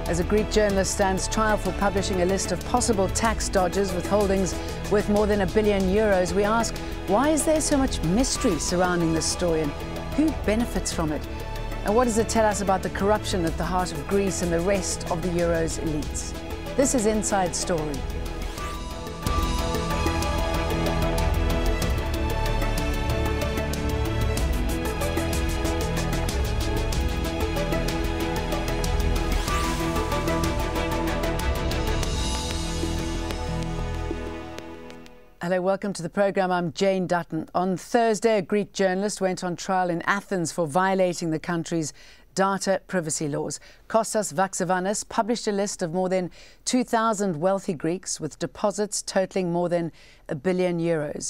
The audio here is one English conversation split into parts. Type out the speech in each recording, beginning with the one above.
As a Greek journalist stands trial for publishing a list of possible tax dodgers with holdings worth more than €1 billion, we ask, why is there so much mystery surrounding this story and who benefits from it? And what does it tell us about the corruption at the heart of Greece and the rest of the Euro's elites? This is Inside Story. Hello, welcome to the programme. I'm Jane Dutton. On Thursday, a Greek journalist went on trial in Athens for violating the country's data privacy laws. Kostas Vaxevanis published a list of more than 2,000 wealthy Greeks with deposits totalling more than €1 billion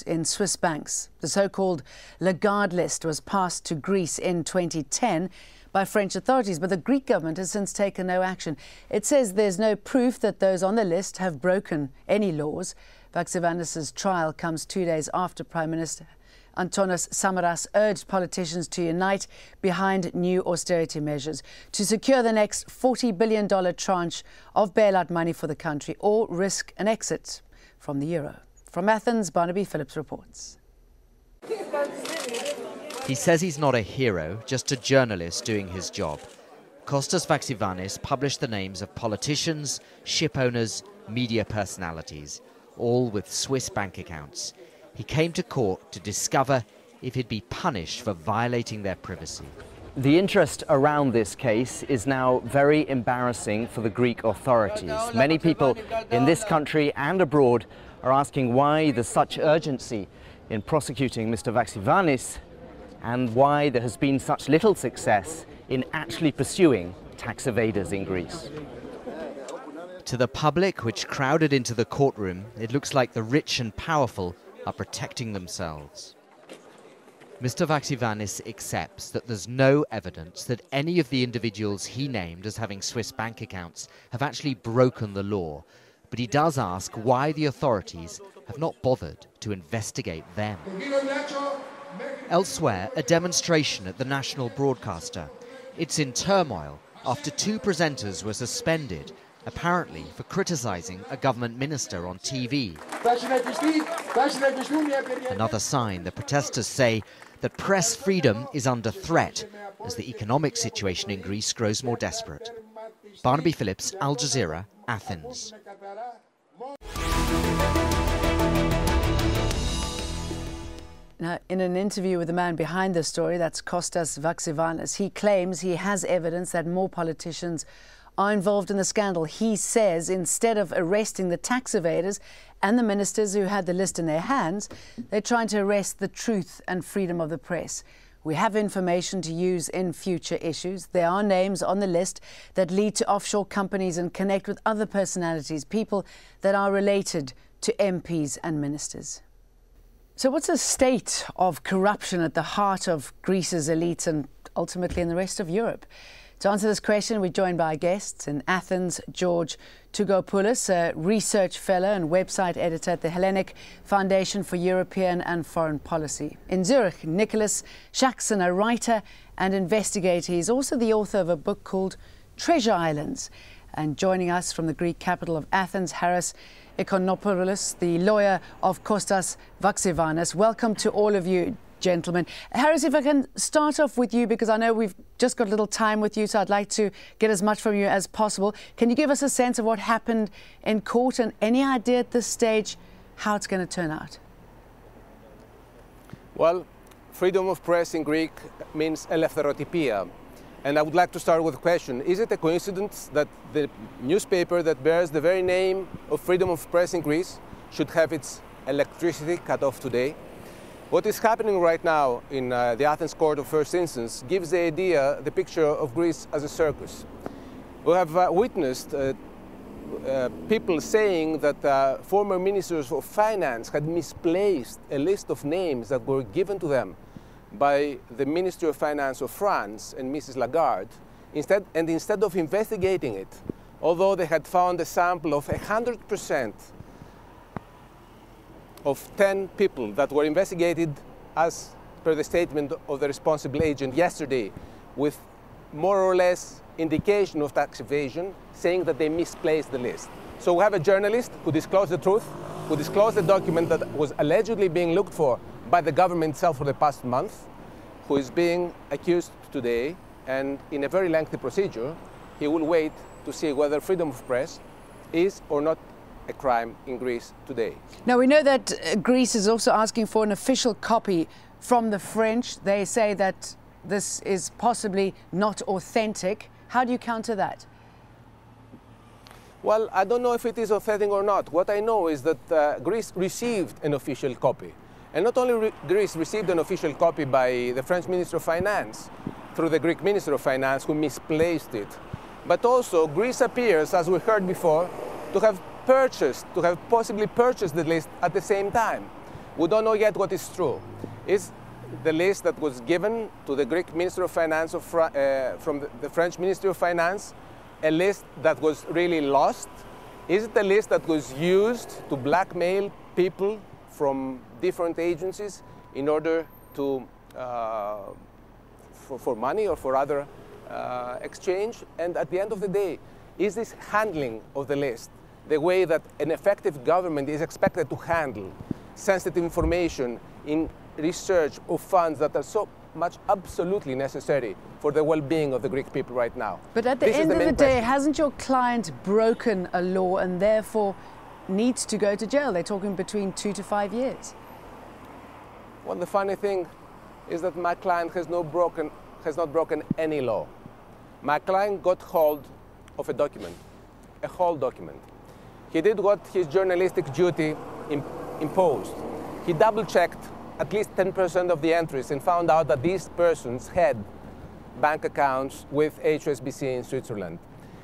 in Swiss banks. The so-called Lagarde list was passed to Greece in 2010 by French authorities, but the Greek government has since taken no action. It says there's no proof that those on the list have broken any laws. Vaxevanis' trial comes 2 days after Prime Minister Antonis Samaras urged politicians to unite behind new austerity measures to secure the next $40 billion tranche of bailout money for the country or risk an exit from the euro. From Athens, Barnaby Phillips reports. He says he's not a hero, just a journalist doing his job. Kostas Vaxevanis published the names of politicians, ship owners, media personalities, all with Swiss bank accounts. He came to court to discover if he'd be punished for violating their privacy. The interest around this case is now very embarrassing for the Greek authorities. Many people in this country and abroad are asking why there's such urgency in prosecuting Mr. Vaxevanis and why there has been such little success in actually pursuing tax evaders in Greece. To the public, which crowded into the courtroom, it looks like the rich and powerful are protecting themselves. Mr. Vaxevanis accepts that there's no evidence that any of the individuals he named as having Swiss bank accounts have actually broken the law, but he does ask why the authorities have not bothered to investigate them. Elsewhere, a demonstration at the national broadcaster. It's in turmoil after 2 presenters were suspended, apparently for criticising a government minister on TV. Another sign the protesters say that press freedom is under threat as the economic situation in Greece grows more desperate. Barnaby Phillips, Al Jazeera, Athens. Now, in an interview with the man behind the story, that's Kostas Vaxevanis, he claims he has evidence that more politicians are involved in the scandal. He says instead of arresting the tax evaders and the ministers who had the list in their hands, they're trying to arrest the truth and freedom of the press. We have information to use in future issues. There are names on the list that lead to offshore companies and connect with other personalities, people that are related to MPs and ministers. So what's the state of corruption at the heart of Greece's elites and ultimately in the rest of Europe? To answer this question, we're joined by our guests in Athens, George Tougopoulos, a research fellow and website editor at the Hellenic Foundation for European and Foreign Policy. In Zurich, Nicholas Shaxson, a writer and investigator. He's also the author of a book called Treasure Islands. And joining us from the Greek capital of Athens, Haris Ekonopoulos, the lawyer of Kostas Vaxevanis. Welcome to all of you, gentlemen. Haris, if I can start off with you, because I know we've just got a little time with you, so I'd like to get as much from you as possible. Can you give us a sense of what happened in court and any idea at this stage how it's going to turn out? Well, freedom of press in Greek means eleftherotypia. And I would like to start with a question. Is it a coincidence that the newspaper that bears the very name of freedom of press in Greece should have its electricity cut off today? What is happening right now in the Athens Court of First Instance gives the picture of Greece as a circus. We have witnessed people saying that former ministers of finance had misplaced a list of names that were given to them by the Ministry of Finance of France and Mrs. Lagarde, instead of investigating it, although they had found a sample of 100% of 10 people that were investigated as per the statement of the responsible agent yesterday, with more or less indication of tax evasion, saying that they misplaced the list. So we have a journalist who disclosed the truth, who disclosed the document that was allegedly being looked for by the government itself for the past month, who is being accused today, and in a very lengthy procedure, he will wait to see whether freedom of press is or not a crime in Greece today. Now, we know that Greece is also asking for an official copy from the French. They say that this is possibly not authentic. How do you counter that? Well, I don't know if it is authentic or not. What I know is that Greece received an official copy. And not only Greece received an official copy by the French Minister of Finance through the Greek Minister of Finance, who misplaced it, but also Greece appears, as we heard before, to have possibly purchased the list at the same time. We don't know yet what is true. Is the list that was given to the Greek Minister of Finance from the French Ministry of Finance a list that was really lost? Is it a list that was used to blackmail people from different agencies in order to for money or for other exchange? And at the end of the day, is this handling of the list the way that an effective government is expected to handle sensitive information in research of funds that are so much absolutely necessary for the well-being of the Greek people right now? But at the end of the day, hasn't your client broken a law and therefore needs to go to jail? They're talking between 2 to 5 years. Well, the funny thing is that my client has not broken any law. My client got hold of a document, a whole document. He did what his journalistic duty imposed. He double-checked at least 10% of the entries and found out that these persons had bank accounts with HSBC in Switzerland.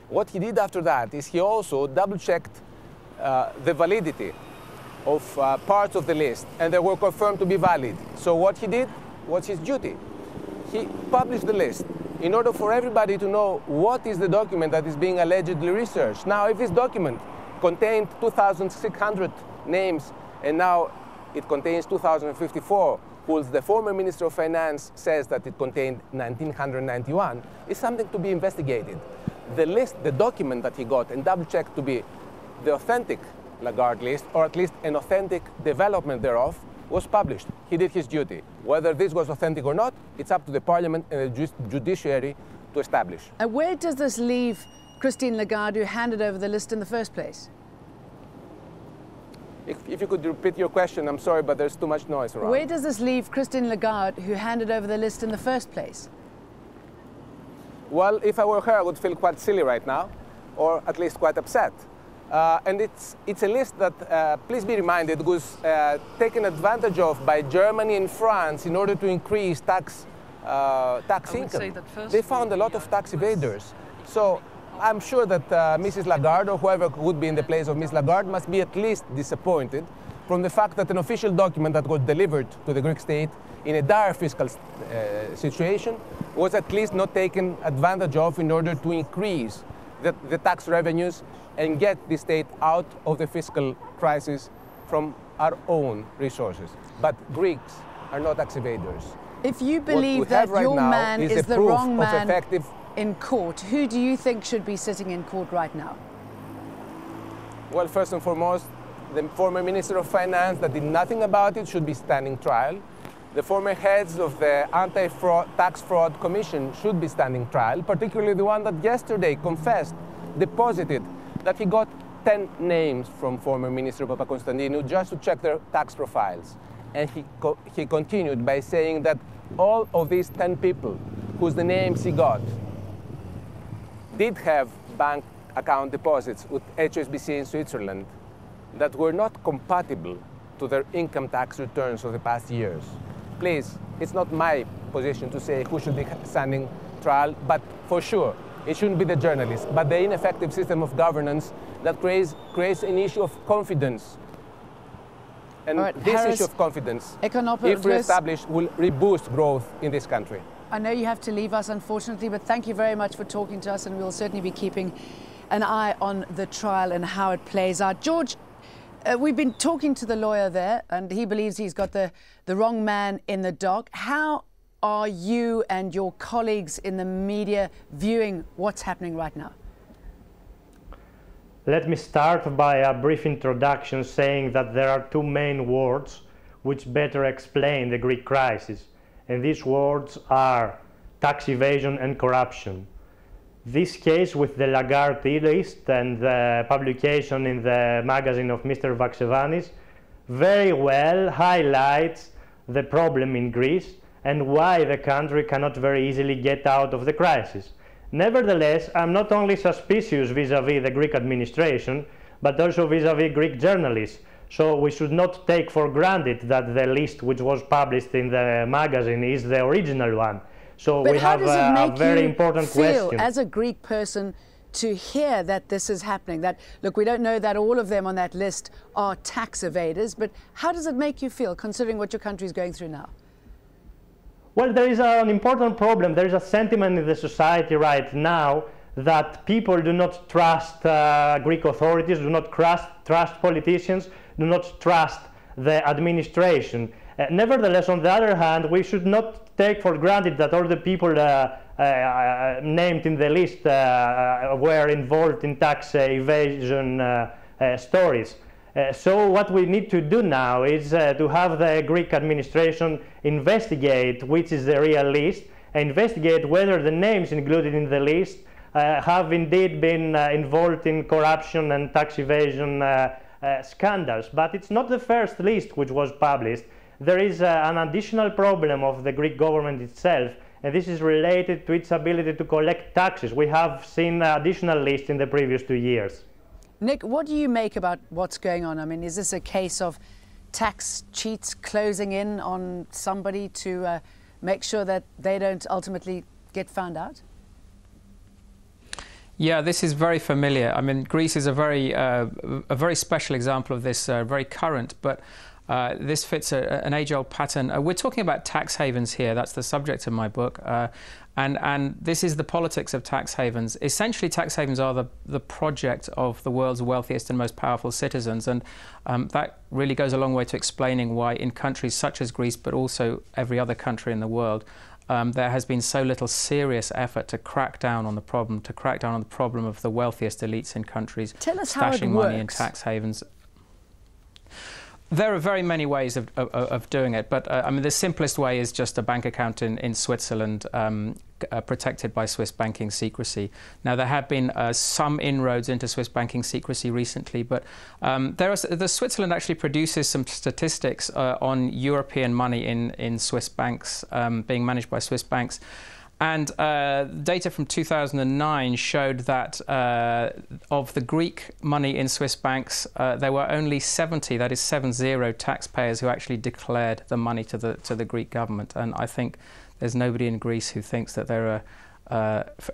What he did after that is he also double-checked the validity of parts of the list, and they were confirmed to be valid. So what he did was his duty. He published the list in order for everybody to know what is the document that is being allegedly researched. Now, if this document contained 2,600 names and now it contains 2,054, whilst the former Minister of Finance says that it contained 1,991, it's something to be investigated. The list, the document that he got and double-checked to be the authentic Lagarde list, or at least an authentic development thereof, was published. He did his duty. Whether this was authentic or not, it's up to the Parliament and the judiciary to establish. And where does this leave Christine Lagarde, who handed over the list in the first place? If you could repeat your question, I'm sorry, but there's too much noise around. Where does this leave Christine Lagarde, who handed over the list in the first place? Well, if I were her, I would feel quite silly right now, or at least quite upset. And it's a list that, please be reminded, was taken advantage of by Germany and France in order to increase tax income. They found a lot of tax evaders. So I'm sure that Mrs. Lagarde, or whoever would be in the place of Ms. Lagarde, must be at least disappointed from the fact that an official document that was delivered to the Greek state in a dire fiscal situation was at least not taken advantage of in order to increase the tax revenues and get the state out of the fiscal crisis from our own resources. But Greeks are not tax evaders. If you believe that your man is the wrong man effective in court, who do you think should be sitting in court right now? Well, first and foremost, the former Minister of Finance that did nothing about it should be standing trial. The former heads of the Anti-Tax Fraud Commission should be standing trial, particularly the one that yesterday confessed, deposited, that he got 10 names from former Minister Papakonstantinou just to check their tax profiles. And he continued by saying that all of these 10 people whose the names he got did have bank account deposits with HSBC in Switzerland that were not compatible to their income tax returns of the past years. Please, it's not my position to say who should be standing trial, but for sure, it shouldn't be the journalists, but the ineffective system of governance that creates an issue of confidence. And right, this Harris, issue of confidence, Economopoulos, if re-established, will reboost growth in this country. I know you have to leave us, unfortunately, but thank you very much for talking to us, and we'll certainly be keeping an eye on the trial and how it plays out. George, we've been talking to the lawyer there, and he believes he's got the wrong man in the dock. How are you and your colleagues in the media viewing what's happening right now? Let me start by a brief introduction saying that there are two main words which better explain the Greek crisis, and these words are tax evasion and corruption. This case with the Lagarde list and the publication in the magazine of Mr. Vaxevanis very well highlights the problem in Greece and why the country cannot very easily get out of the crisis. Nevertheless, I'm not only suspicious vis-à-vis the Greek administration, but also vis-à-vis Greek journalists. So we should not take for granted that the list which was published in the magazine is the original one. So but we have a very important question. As a Greek person, to hear that this is happening, that, look, we don't know that all of them on that list are tax evaders, but how does it make you feel, considering what your country is going through now? Well, there is an important problem. There is a sentiment in the society right now that people do not trust Greek authorities, do not trust politicians, do not trust the administration. Nevertheless, on the other hand, we should not take for granted that all the people named in the list were involved in tax evasion stories. So what we need to do now is to have the Greek administration investigate which is the real list, and investigate whether the names included in the list have indeed been involved in corruption and tax evasion scandals. But it's not the first list which was published. There is an additional problem of the Greek government itself, and this is related to its ability to collect taxes. We have seen additional lists in the previous 2 years. Nick, what do you make about what's going on? I mean, is this a case of tax cheats closing in on somebody to make sure that they don't ultimately get found out? Yeah, this is very familiar. I mean, Greece is a very special example of this, very current, but this fits an age-old pattern. We're talking about tax havens here. That's the subject of my book. And this is the politics of tax havens. Essentially, tax havens are the project of the world's wealthiest and most powerful citizens. And that really goes a long way to explaining why in countries such as Greece, but also every other country in the world, there has been so little serious effort to crack down on the problem, of the wealthiest elites in countries stashing money in tax havens. There are very many ways of doing it, but I mean, the simplest way is just a bank account in Switzerland protected by Swiss banking secrecy. Now, there have been some inroads into Swiss banking secrecy recently, but Switzerland actually produces some statistics on European money in Swiss banks, being managed by Swiss banks. And data from 2009 showed that of the Greek money in Swiss banks, there were only 70, that is 70, taxpayers who actually declared the money to the Greek government. And I think there's nobody in Greece who thinks that there are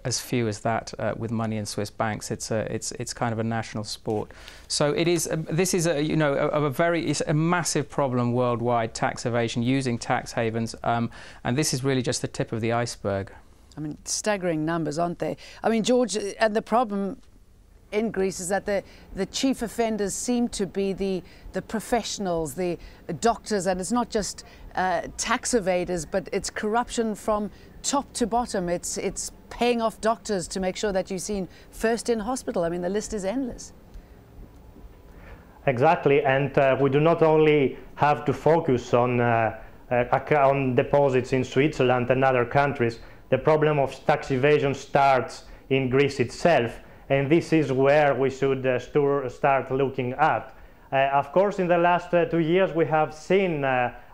as few as that with money in Swiss banks. It's kind of a national sport. So it is. This is it's a massive problem worldwide, tax evasion using tax havens, and this is really just the tip of the iceberg. I mean, staggering numbers, aren't they? I mean, George, and the problem in Greece is that the chief offenders seem to be the professionals, the doctors, and it's not just tax evaders, but it's corruption from top to bottom. It's paying off doctors to make sure that you're seen first in hospital. I mean, the list is endless. Exactly, and we do not only have to focus on deposits in Switzerland and other countries. The problem of tax evasion starts in Greece itself, and this is where we should start looking at. Of course, in the last 2 years, we have seen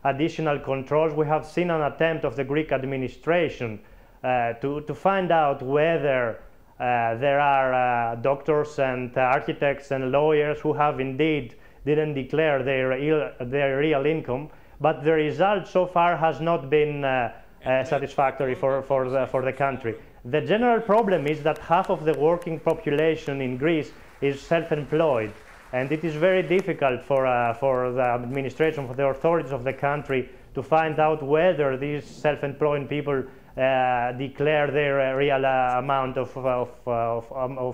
additional controls. We have seen an attempt of the Greek administration to find out whether there are doctors and architects and lawyers who have indeed didn't declare their real income, but the result so far has not been satisfactory for the country. The general problem is that half of the working population in Greece is self-employed, and it is very difficult for the administration, for the authorities of the country, to find out whether these self-employed people declare their real amount of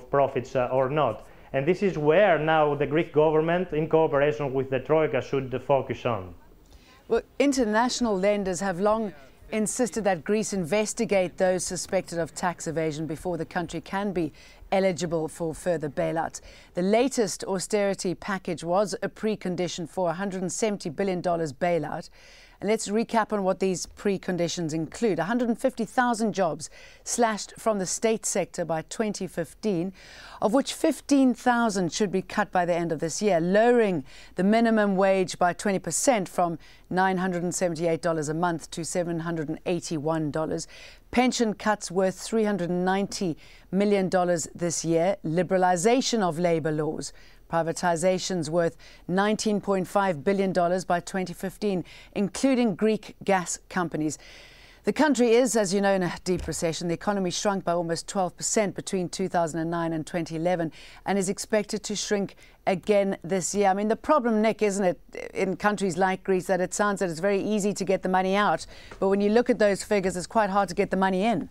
profits or not. And this is where now the Greek government, in cooperation with the Troika, should focus on. Well, international lenders have long insisted that Greece investigate those suspected of tax evasion before the country can be eligible for further bailout. The latest austerity package was a precondition for a $170 billion bailout. And let's recap on what these preconditions include. 150,000 jobs slashed from the state sector by 2015, of which 15,000 should be cut by the end of this year, lowering the minimum wage by 20% from $978 a month to $781. Pension cuts worth $390 million this year, liberalisation of labour laws, privatisations worth $19.5 billion by 2015, including Greek gas companies. The country is, as you know, in a deep recession. The economy shrunk by almost 12% between 2009 and 2011 and is expected to shrink again this year. I mean, the problem, Nick, isn't it, in countries like Greece, that it sounds that it's very easy to get the money out, but when you look at those figures, it's quite hard to get the money in.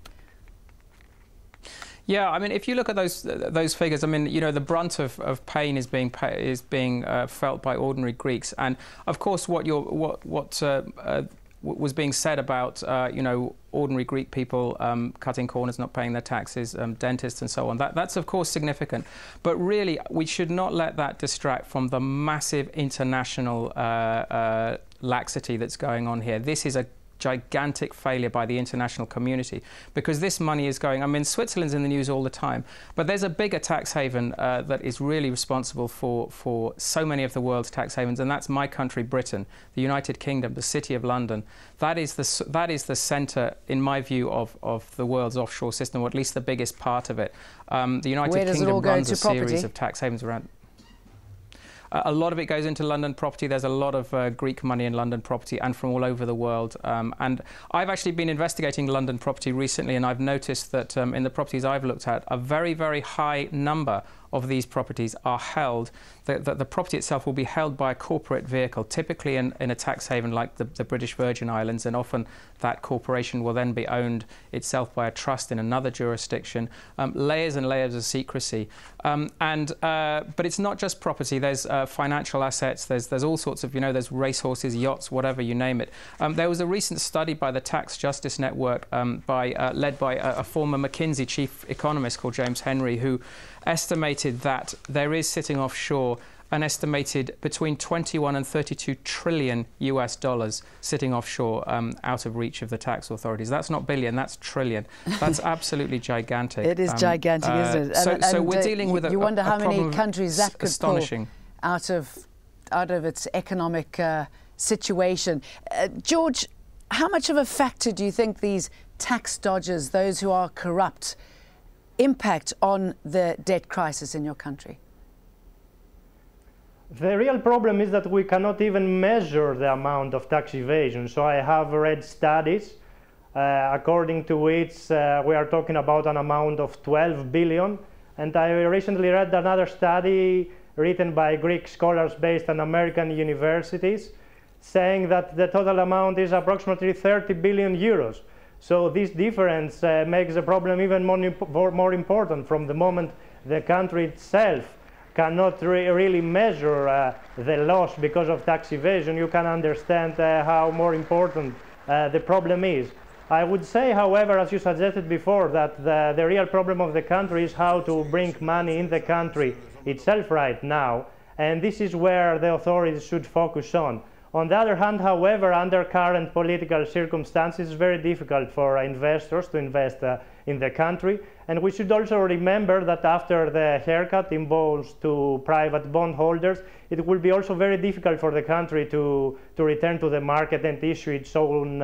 Yeah, I mean, if you look at those figures, I mean, you know, the brunt of pain is being felt by ordinary Greeks, and of course, what was being said about you know, ordinary Greek people cutting corners, not paying their taxes, dentists and so on. That's of course significant, but really we should not let that distract from the massive international laxity that's going on here. This is a gigantic failure by the international community, because this money is going, I mean, Switzerland's in the news all the time, but there's a bigger tax haven that is really responsible for so many of the world's tax havens, and that's my country, Britain, the United Kingdom, the City of London. That is the centre, in my view, of the world's offshore system, or at least the biggest part of it. The United Kingdom runs a series of tax havens around. A lot of it goes into London property. There's a lot of Greek money in London property and from all over the world. And I've actually been investigating London property recently, and I've noticed that in the properties I've looked at, a very, very high number of these properties are held, the property itself will be held by a corporate vehicle, typically in a tax haven like the British Virgin Islands, and often that corporation will then be owned itself by a trust in another jurisdiction. Layers and layers of secrecy. But it's not just property. There's financial assets. There's all sorts of, you know, there's racehorses, yachts, whatever, you name it. There was a recent study by the Tax Justice Network led by a former McKinsey chief economist called James Henry, who estimated that there is sitting offshore an estimated between 21 and 32 trillion US dollars sitting offshore out of reach of the tax authorities. That's not billion, that's trillion. That's absolutely gigantic. It is gigantic, isn't it? So we're dealing with you wonder how many countries that could astonishing. Pull out of its economic situation. George, how much of a factor do you think these tax dodgers, those who are corrupt, impact on the debt crisis in your country? The real problem is that we cannot even measure the amount of tax evasion. So I have read studies according to which we are talking about an amount of 12 billion. And I recently read another study written by Greek scholars based on American universities, saying that the total amount is approximately 30 billion euros. So this difference makes the problem even more important from the moment the country itself cannot really measure the loss because of tax evasion. You can understand how more important the problem is. I would say, however, as you suggested before, that the real problem of the country is how to bring money in the country itself right now, and this is where the authorities should focus on. On the other hand, however, under current political circumstances, it's very difficult for investors to invest in the country. And we should also remember that after the haircut imposed to private bondholders, it will be also very difficult for the country to return to the market and issue its own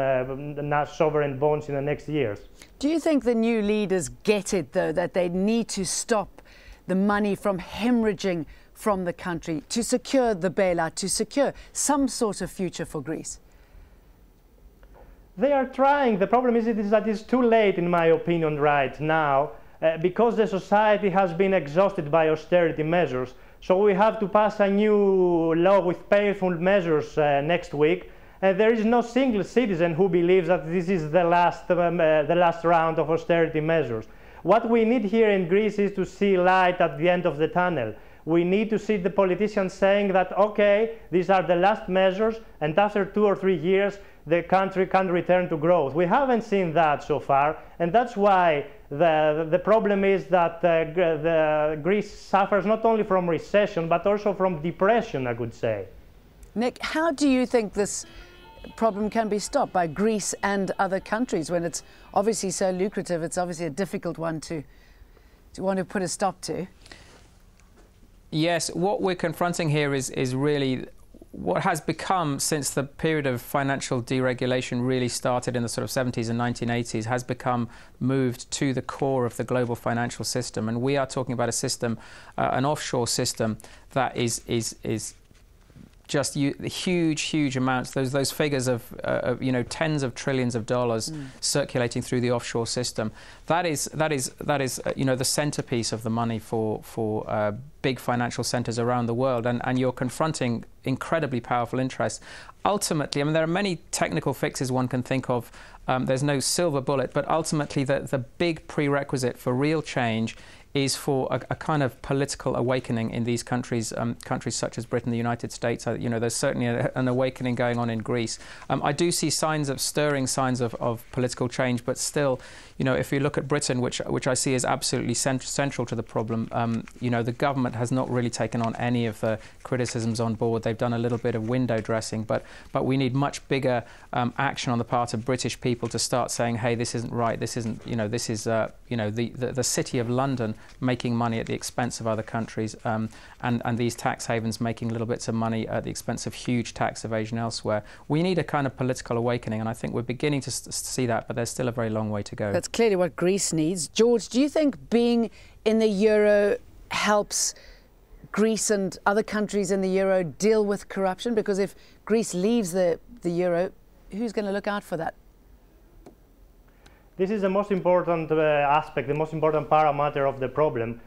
sovereign bonds in the next years. Do you think the new leaders get it, though, that they need to stop the money from hemorrhaging from the country to secure the bailout, to secure some sort of future for Greece? They are trying. The problem is that it's too late, in my opinion, right now, because the society has been exhausted by austerity measures. So we have to pass a new law with painful measures next week. And there is no single citizen who believes that this is the last round of austerity measures. What we need here in Greece is to see light at the end of the tunnel. We need to see the politicians saying that, okay, these are the last measures, and after 2 or 3 years, the country can return to growth. We haven't seen that so far, and that's why the problem is that Greece suffers not only from recession, but also from depression, I could say. Nick, how do you think this problem can be stopped by Greece and other countries when it's obviously so lucrative? It's obviously a difficult one to want to put a stop to. Yes, what we're confronting here is really what has become, since the period of financial deregulation really started in the sort of 70s and 1980s, has become moved to the core of the global financial system. And we are talking about a system, an offshore system, that is just huge amounts. Those figures of tens of trillions of dollars circulating through the offshore system. That is the centerpiece of the money for big financial centers around the world, and you're confronting incredibly powerful interests. Ultimately, I mean, there are many technical fixes one can think of. There's no silver bullet, but ultimately the big prerequisite for real change is for a kind of political awakening in these countries, countries such as Britain, the United States. There's certainly an awakening going on in Greece. I do see stirring signs of political change, but still, if you look at Britain, which I see as absolutely central to the problem, the government has not really taken on any of the criticisms on board. They've done a little bit of window dressing, but we need much bigger action on the part of British people to start saying, hey, this isn't right. This isn't, this is, the city of London making money at the expense of other countries, and these tax havens making little bits of money at the expense of huge tax evasion elsewhere. We need a kind of political awakening, and I think we're beginning to see that, but there's still a very long way to go. That's clearly what Greece needs. George, do you think being in the euro helps Greece and other countries in the euro deal with corruption? Because if Greece leaves the euro, who's going to look out for that? This is the most important aspect, the most important parameter of the problem.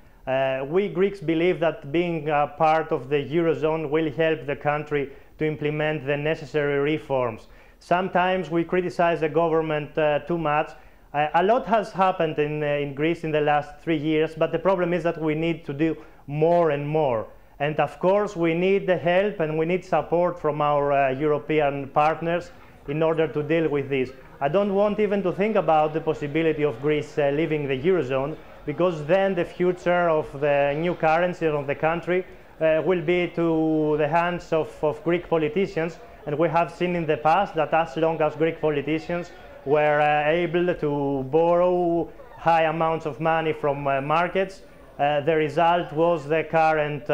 We Greeks believe that being part of the Eurozone will help the country to implement the necessary reforms. Sometimes we criticize the government too much. A lot has happened in Greece in the last 3 years, but the problem is that we need to do more and more. And of course, we need the help and we need support from our European partners in order to deal with this. I don't want even to think about the possibility of Greece leaving the Eurozone, because then the future of the new currency of the country will be to the hands of Greek politicians. And we have seen in the past that as long as Greek politicians were able to borrow high amounts of money from markets, the result was the current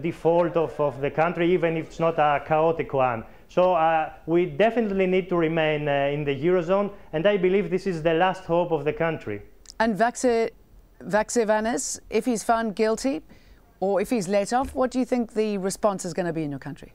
default of the country, even if it's not a chaotic one. So we definitely need to remain in the Eurozone, and I believe this is the last hope of the country. And Vaxevanis, if he's found guilty or if he's let off, what do you think the response is going to be in your country?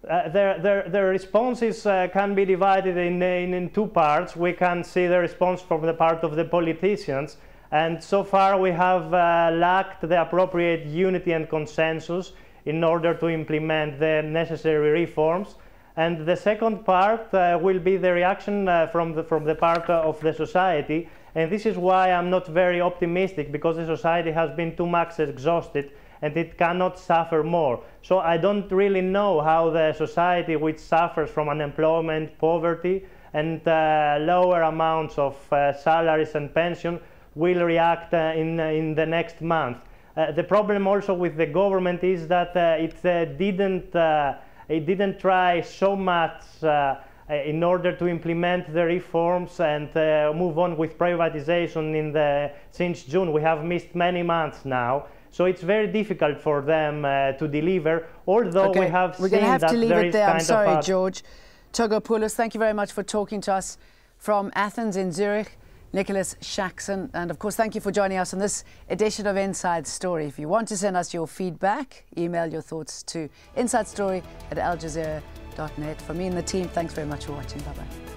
The responses can be divided in two parts. We can see the response from the part of the politicians, and so far we have lacked the appropriate unity and consensus in order to implement the necessary reforms. And the second part will be the reaction from the part of the society. And this is why I'm not very optimistic, because the society has been too much exhausted and it cannot suffer more. So I don't really know how the society, which suffers from unemployment, poverty, and lower amounts of salaries and pension, will react in the next month. The problem also with the government is that it didn't try so much in order to implement the reforms and move on with privatization since June. We have missed many months now, so it's very difficult for them to deliver, although we have seen that there is kind of... We're going to have to leave it there. I'm sorry, George. Togopoulos, thank you very much for talking to us from Athens in Zurich. Nicholas Shaxson, and of course, thank you for joining us on this edition of Inside Story. If you want to send us your feedback, email your thoughts to insidestory@aljazeera.net. For me and the team, thanks very much for watching. Bye-bye.